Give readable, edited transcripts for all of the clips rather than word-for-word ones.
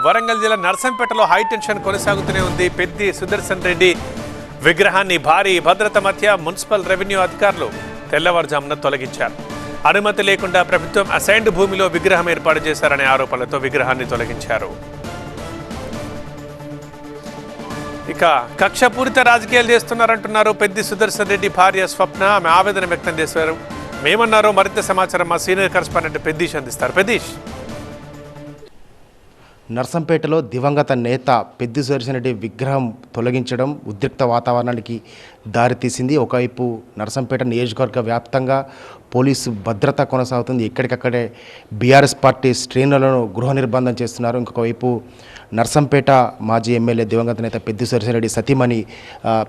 వరంగల్ జిల్లా నర్సంపేటలో హైటెన్షన్ కొనసాగుతూనే ఉంది. పెద్ది సుదర్శన్ రెడ్డి విగ్రహాన్ని భారీ భద్రత మధ్య మున్సిపల్ రెవెన్యూ అధికారులు తెల్లవారుజామున తొలగించారు. అనుమతి లేకుండా ప్రభుత్వం అసైన్డ్ భూమిలో విగ్రహం ఏర్పాటు చేశారనే ఆరోపణలతో విగ్రహాన్ని తొలగించారు. ఇక కక్షపూరిత రాజకీయాలు చేస్తున్నారంటున్నారు పెద్ది సుదర్శన్ రెడ్డి భార్య స్వప్న. ఆమె ఆవేదన వ్యక్తం చేశారు. మేమన్నారో మరింత సమాచారం మా సీనియర్ కరెస్పాండెంట్ పెద్దీష్ అందిస్తారు. పెద్దీష్, నర్సంపేటలో దివంగత నేత పెద్ది సుదర్శన్ రెడ్డి విగ్రహం తొలగించడం ఉద్రిక్త వాతావరణానికి దారితీసింది. ఒకవైపు నర్సంపేట నియోజకవర్గ వ్యాప్తంగా పోలీసు భద్రత కొనసాగుతుంది. ఎక్కడికక్కడే బీఆర్ఎస్ పార్టీ శ్రేణులను గృహ నిర్బంధం చేస్తున్నారు. ఇంకొక వైపు నర్సంపేట మాజీ ఎమ్మెల్యే దివంగత నేత పెద్ది సుదర్శన్ రెడ్డి సతీమణి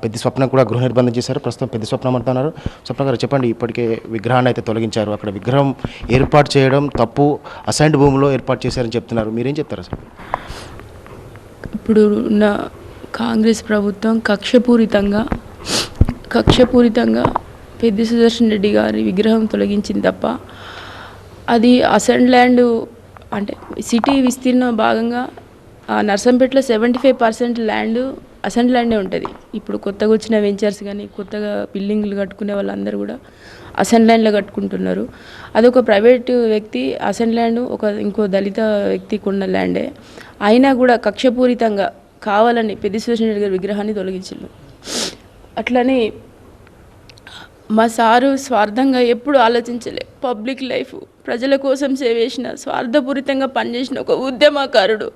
పెద్ది స్వప్నం కూడా గృహ నిర్బంధం చేశారు. ప్రస్తుతం పెద్ది స్వప్నం అంటున్నారు. స్వప్న గారు చెప్పండి, ఇప్పటికే విగ్రహాన్ని అయితే తొలగించారు. అక్కడ విగ్రహం ఏర్పాటు చేయడం తప్పు, అసైన్డ్ భూమిలో ఏర్పాటు చేశారని చెప్తున్నారు. మీరేం చెప్తారు అసలు? ఇప్పుడు ఉన్న కాంగ్రెస్ ప్రభుత్వం కక్షపూరితంగా పెద్ది సుదర్శన్ రెడ్డి గారి విగ్రహం తొలగించింది తప్ప అది అసైన్డ్ ల్యాండ్ అంటే సిటీ విస్తీర్ణ భాగంగా నర్సంపేటలో 75% ల్యాండ్ అసైన్డ్ ల్యాండే ఉంటుంది. ఇప్పుడు కొత్తగా వచ్చిన వెంచర్స్ కానీ కొత్తగా బిల్డింగ్లు కట్టుకునే వాళ్ళందరూ కూడా అసైన్డ్ ల్యాండ్లో కట్టుకుంటున్నారు. అదొక ప్రైవేట్ వ్యక్తి అసైన్డ్ ల్యాండ్, ఇంకో దళిత వ్యక్తికి ఉన్న ల్యాండే. అయినా కూడా కక్షపూరితంగా కావాలని పెద్ది సుదర్శన్ రెడ్డి గారి విగ్రహాన్ని తొలగించారు. అట్లని మా సారు స్వార్థంగా ఎప్పుడు ఆలోచించలే. పబ్లిక్ లైఫ్ ప్రజల కోసం సేవేసిన, స్వార్థపూరితంగా పనిచేసిన ఒక ఉద్యమకారుడు.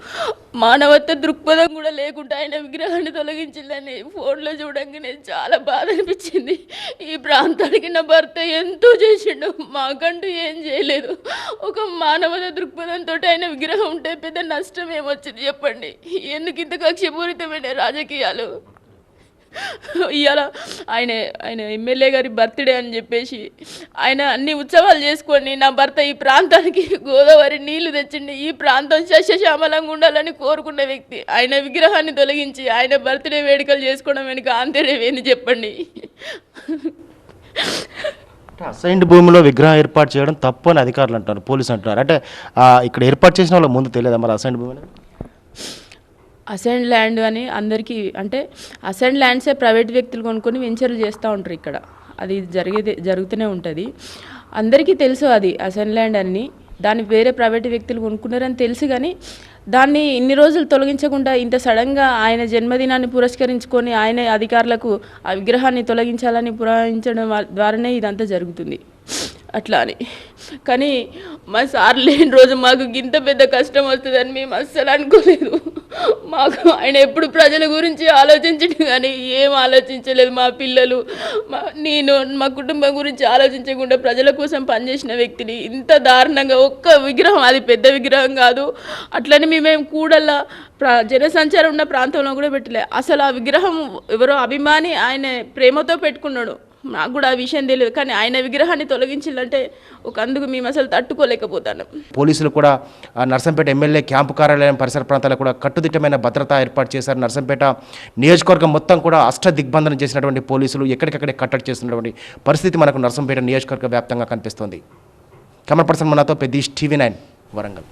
మానవత్వ దృక్పథం కూడా లేకుండా ఆయన విగ్రహాన్ని తొలగించిందని ఫోన్లో చూడంగానే చాలా బాధ అనిపించింది. ఈ ప్రాంతానికి నా భర్త ఎంతో చేసిండు, మాకంటూ ఏం చేయలేదు. ఒక మానవత దృక్పథంతో ఆయన విగ్రహం ఉంటే పెద్ద నష్టం ఏమొచ్చింది చెప్పండి? ఎందుకు ఇంత కక్షపూరితమైన రాజకీయాలు? ఇవాళ ఆయన ఎమ్మెల్యే గారి బర్త్డే అని చెప్పేసి ఆయన అన్ని ఉత్సవాలు చేసుకొని నా భర్త ఈ ప్రాంతానికి గోదావరి నీళ్లు తెచ్చిండి, ఈ ప్రాంతం సస్యశ్యామలంగా ఉండాలని కోరుకున్న వ్యక్తి ఆయన విగ్రహాన్ని తొలగించి ఆయన బర్త్డే వేడుకలు చేసుకోవడం వెనుక ఆంతర్యమేంది చెప్పండి? అసైన్డ్ భూమిలో విగ్రహం ఏర్పాటు చేయడం తప్పు అని అధికారులు అంటారు, పోలీసు అంటున్నారు. అంటే ఇక్కడ ఏర్పాటు చేసిన వాళ్ళ ముందు తెలియదా మరి అసైన్డ్ భూమిలో? అసైన్డ్ ల్యాండ్ అని అందరికీ, అంటే అసైన్డ్ ల్యాండ్సే ప్రైవేట్ వ్యక్తులు కొనుక్కొని వెంచర్లు చేస్తూ ఉంటారు. ఇక్కడ అది జరుగుతూనే ఉంటుంది. అందరికీ తెలుసు అది అసైన్డ్ ల్యాండ్ అని. దాన్ని వేరే ప్రైవేట్ వ్యక్తులు కొనుక్కున్నారని తెలుసు, కానీ దాన్ని ఇన్ని రోజులు తొలగించకుండా ఇంత సడన్గా ఆయన జన్మదినాన్ని పురస్కరించుకొని ఆయన అధికారులకు ఆ విగ్రహాన్ని తొలగించాలని పురమాయించడం ద్వారానే ఇదంతా జరుగుతుంది. అట్లా అని కానీ మా సార్ లేని రోజు మాకు ఇంత పెద్ద కష్టం వస్తుందని మేము అస్సలు అనుకోలేదు. మాకు ఆయన ఎప్పుడు ప్రజల గురించి ఆలోచించడు కానీ ఏం ఆలోచించలేదు. మా పిల్లలు నేను మా కుటుంబం గురించి ఆలోచించకుండా ప్రజల కోసం పనిచేసిన వ్యక్తిని ఇంత దారుణంగా ఒక్క విగ్రహం, అది పెద్ద విగ్రహం కాదు, అట్లని మేమేం కూడల్లా జనసంచారం ఉన్న ప్రాంతంలో కూడా పెట్టలే. అసలు ఆ విగ్రహం ఎవరో అభిమాని ఆయన ప్రేమతో పెట్టుకున్నాడు. నాకు కూడా ఆ విషయం తెలియదు, కానీ ఆయన విగ్రహాన్ని తొలగించాలంటే అందుకు మేము అసలు తట్టుకోలేకపోతాను. పోలీసులు కూడా నర్సంపేట ఎమ్మెల్యే క్యాంపు కార్యాలయం పరిసర ప్రాంతాలకు కూడా కట్టుదిట్టమైన భద్రత ఏర్పాటు చేశారు. నర్సంపేట నియోజకవర్గం మొత్తం కూడా దిగ్బంధనం చేసినటువంటి పోలీసులు ఎక్కడికక్కడే కట్టడి చేస్తున్నటువంటి పరిస్థితి మనకు నర్సంపేట నియోజకవర్గ వ్యాప్తంగా కనిపిస్తోంది. కెమెరా పర్సన్ మనతో పెద్దీష్, TV9 వరంగల్.